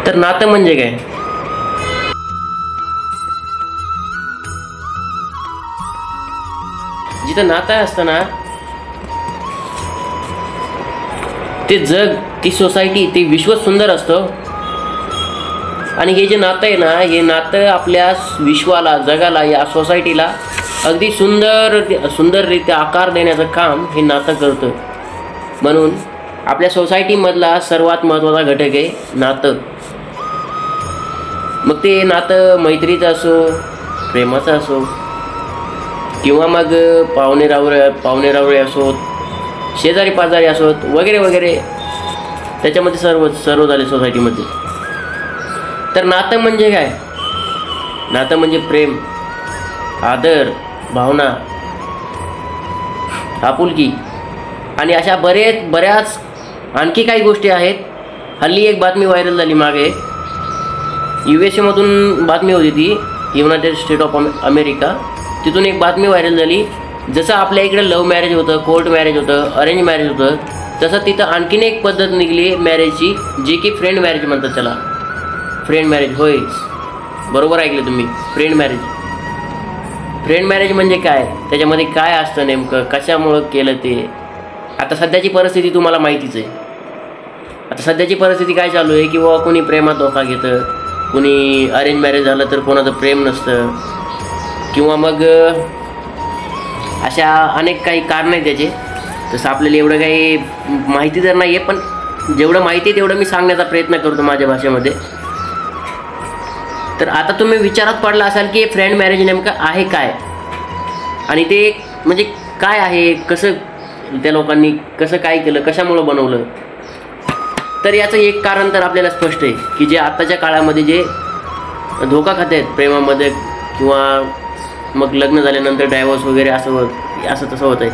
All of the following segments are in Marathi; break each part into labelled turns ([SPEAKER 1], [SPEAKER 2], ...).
[SPEAKER 1] तर नातं म्हणजे काय? जिथं नातं असतं ना, ते जग, ती सोसायटी, ते विश्व सुंदर असतं. आणि हे जे नातं आहे ना, हे नातं आपल्या विश्वाला, जगाला, या सोसायटीला अगदी सुंदररित्या आकार देण्याचं काम हे नातं करतं. म्हणून आपल्या सोसायटीमधला सर्वात महत्त्वाचा घटक आहे नातं. मग ते नातं मैत्रीचं असो, प्रेमाचं असो, किंवा मग पाहुणेरावळे असोत, शेजारी पाजारी असोत, वगैरे वगैरे, त्याच्यामध्ये सर्व झाले सोसायटीमध्ये. तर नातं म्हणजे काय? नातं म्हणजे प्रेम, आदर, भावना, आपुलकी आणि अशा बऱ्याच आणखी काही गोष्टी आहेत. हल्ली एक बातमी व्हायरल झाली मागे, USA मधून बातमी होती ती, युनायटेड स्टेट ऑफ अमेरिका. तिथून एक बातमी व्हायरल झाली. जसं आपल्या इकडे लव्ह मॅरेज होतं, कोर्ट मॅरेज होतं, अरेंज मॅरेज होतं, तसं तिथं आणखीन एक पद्धत निघली मॅरेजची, जी की फ्रेंड मॅरेज म्हणतात त्याला. फ्रेंड मॅरेज, होय, बरोबर ऐकलं तुम्ही, फ्रेंड मॅरेज. फ्रेंड मॅरेज म्हणजे काय, त्याच्यामध्ये काय असतं नेमकं, कशामुळं केलं ते. आता सध्याची परिस्थिती तुम्हाला माहितीच आहे. आता सध्याची परिस्थिती काय चालू आहे की बाबा कोणी प्रेमात धोका घेतं, कोणी अरेंज मॅरेज झालं तर कोणाचं प्रेम नसतं, किंवा मग अशा अनेक काही कारणं आहेत त्याचे. तसं आपल्याला एवढं काही माहिती तर नाही आहे, पण जेवढं माहिती आहे तेवढं मी सांगण्याचा प्रयत्न करतो माझ्या भाषेमध्ये. तर आता तुम्ही विचारात पडला असाल की फ्रेंड मॅरेज नेमकं आहे काय, आणि ते म्हणजे काय आहे, कसं त्या लोकांनी कसं काय केलं, कशामुळं बनवलं. तर याचं एक कारण तर आपल्याला स्पष्ट आहे की जे आत्ताच्या काळामध्ये जे धोका खात आहेत प्रेमामध्ये, किंवा मग लग्न झाल्यानंतर डायव्होर्स वगैरे असं तसं होत आहे.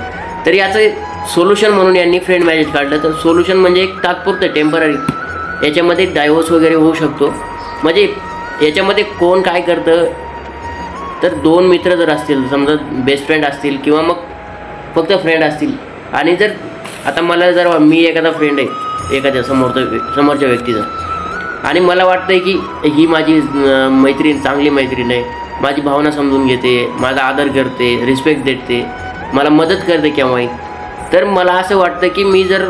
[SPEAKER 1] तर याचं सोल्युशन म्हणून यांनी फ्रेंड मॅरेज काढलं. तर सोल्युशन म्हणजे एक तात्पुरतं, टेम्पररी. याच्यामध्ये डायव्होर्स वगैरे होऊ शकतो. म्हणजे याच्यामध्ये कोण काय करतं, तर दोन मित्र जर असतील, समजा बेस्ट फ्रेंड असतील किंवा मग फक्त फ्रेंड असतील, आणि जर आता मला जर मी एखादा फ्रेंड आहे एखाद्या समोरच्या व्यक्तीचा, आणि मला वाटतं आहे की ही माझी मैत्रीण चांगली मैत्रीण आहे, माझी भावना समजून घेते, माझा आदर करते, रिस्पेक्ट देते, मला मदत करते केव्हाही, तर मला असं वाटतं की मी जर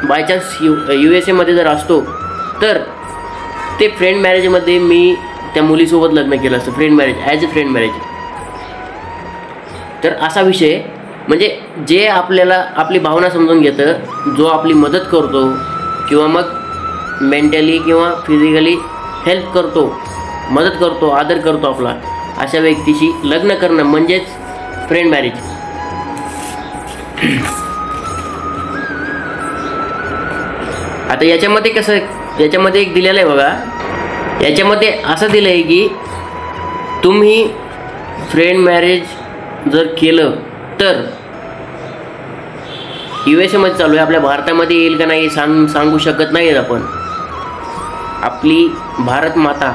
[SPEAKER 1] बायचान्स USA मध्ये जर असतो तर ते फ्रेंड मॅरेजमध्ये मी त्या मुलीसोबत लग्न केलं असतं, friend marriage, as a friend marriage. तर असा विषय, म्हणजे जे आपल्याला आपली भावना समजून घेतं, जो आपली मदत करतो, किंवा मग मेंटली किंवा फिजिकली हेल्प करतो, मदत करतो, आदर करतो आपला, अशा व्यक्तीशी लग्न करणं म्हणजेच फ्रेंड मॅरेज. आता याच्यामध्ये कसं, याच्यामध्ये एक दिलेलं आहे बघा, याच्यामध्ये असं दिलं आहे की तुम्ही फ्रेंड मॅरेज जर केलं तर USA मध्ये चालू आहे, आपल्या भारतामध्ये येईल का नाही सांगू शकत नाही आहेत आपण. आपली भारत माता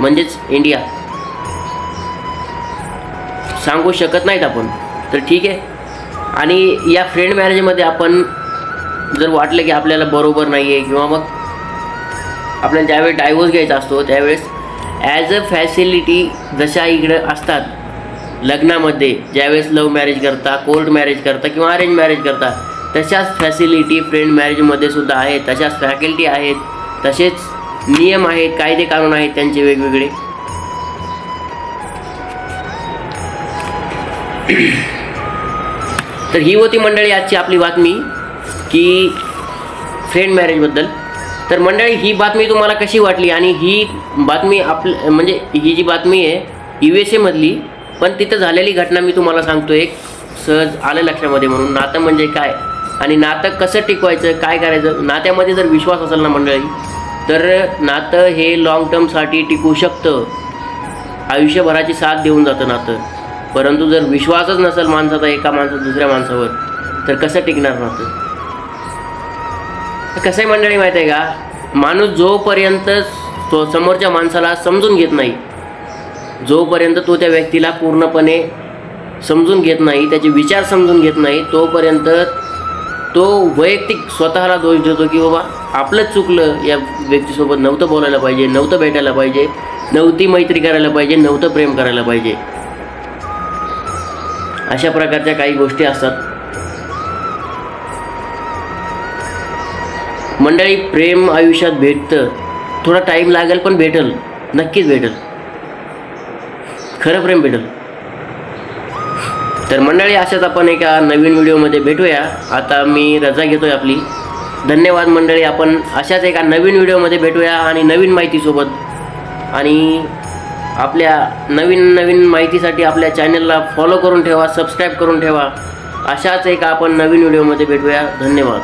[SPEAKER 1] म्हणजेच इंडिया सांगू शकत नाहीत आपण. तर ठीक आहे. आणि या फ्रेंड मॅरेजमध्ये आपण जर वाटलं की आपल्याला बरोबर नाही आहे, किंवा मग आपल्याला ज्यावेळेस डायव्होर्स घ्यायचा असतो त्यावेळेस ॲज अ फॅसिलिटी जशा इकडं असतात लग्नामध्ये, ज्यावेळेस लव्ह मॅरेज करता, कोर्ट मॅरेज करता किंवा अरेंज मॅरेज करता, तशाच फॅसिलिटी फ्रेंड मॅरेजमध्ये सुद्धा आहेत, तशाच फॅकल्टी आहेत, तसेच नियम आहेत, कायदे कानून आहेत त्यांचे वेगवेगळे. तर ही होती मंडळी आजची आपली बातमी की फ्रेंड मॅरेजबद्दल. तर मंडळी ही बातमी तुम्हाला कशी वाटली, आणि ही बातमी म्हणजे ही जी बातमी आहे USA मधली, पण तिथं झालेली घटना मी तुम्हाला सांगतो एक सहज आलं लक्षामध्ये म्हणून. नातं म्हणजे काय आणि नातं कसं टिकवायचं, काय करायचं. नात्यामध्ये जर विश्वास असेल ना मंडळी, तर नातं हे लॉंग टर्मसाठी टिकू शकतं, आयुष्यभराची साथ देऊन जातं नातं. परंतु जर विश्वासच नसेल माणसाचा, एका माणसाचा दुसऱ्या माणसावर, तर कसं टिकणार नातं. कसं आहे मंडळी माहीत आहे का, माणूस जोपर्यंत तो समोरच्या माणसाला समजून घेत नाही, जोपर्यंत तो त्या व्यक्तीला पूर्णपणे समजून घेत नाही, त्याचे विचार समजून घेत नाही, तोपर्यंत तो वैयक्तिक स्वतःला दोष देतो की बाबा आपलंच चुकलं, या व्यक्तीसोबत नव्हतं बोलायला पाहिजे, नव्हतं भेटायला पाहिजे, नव्हती मैत्री करायला पाहिजे, नव्हतं प्रेम करायला पाहिजे. अशा प्रकारच्या काही गोष्टी असतात. मंडळी, प्रेम आयुष्यात भेटतं, थोडा टाईम लागेल पण भेटेल, नक्कीच भेटेल, खरं प्रेम भेटेल. तर मंडळी, अशाच आपण एका नवीन व्हिडिओमध्ये भेटूया. आता मी रजा घेतोय आपली. धन्यवाद मंडळी. आपण अशाच एका नवीन व्हिडिओमध्ये भेटूया आणि नवीन माहितीसोबत. आणि आपल्या नवीन माहितीसाठी आपल्या चॅनलला फॉलो करून ठेवा, सबस्क्राईब करून ठेवा. अशाच एका आपण नवीन व्हिडिओमध्ये भेटूया. धन्यवाद.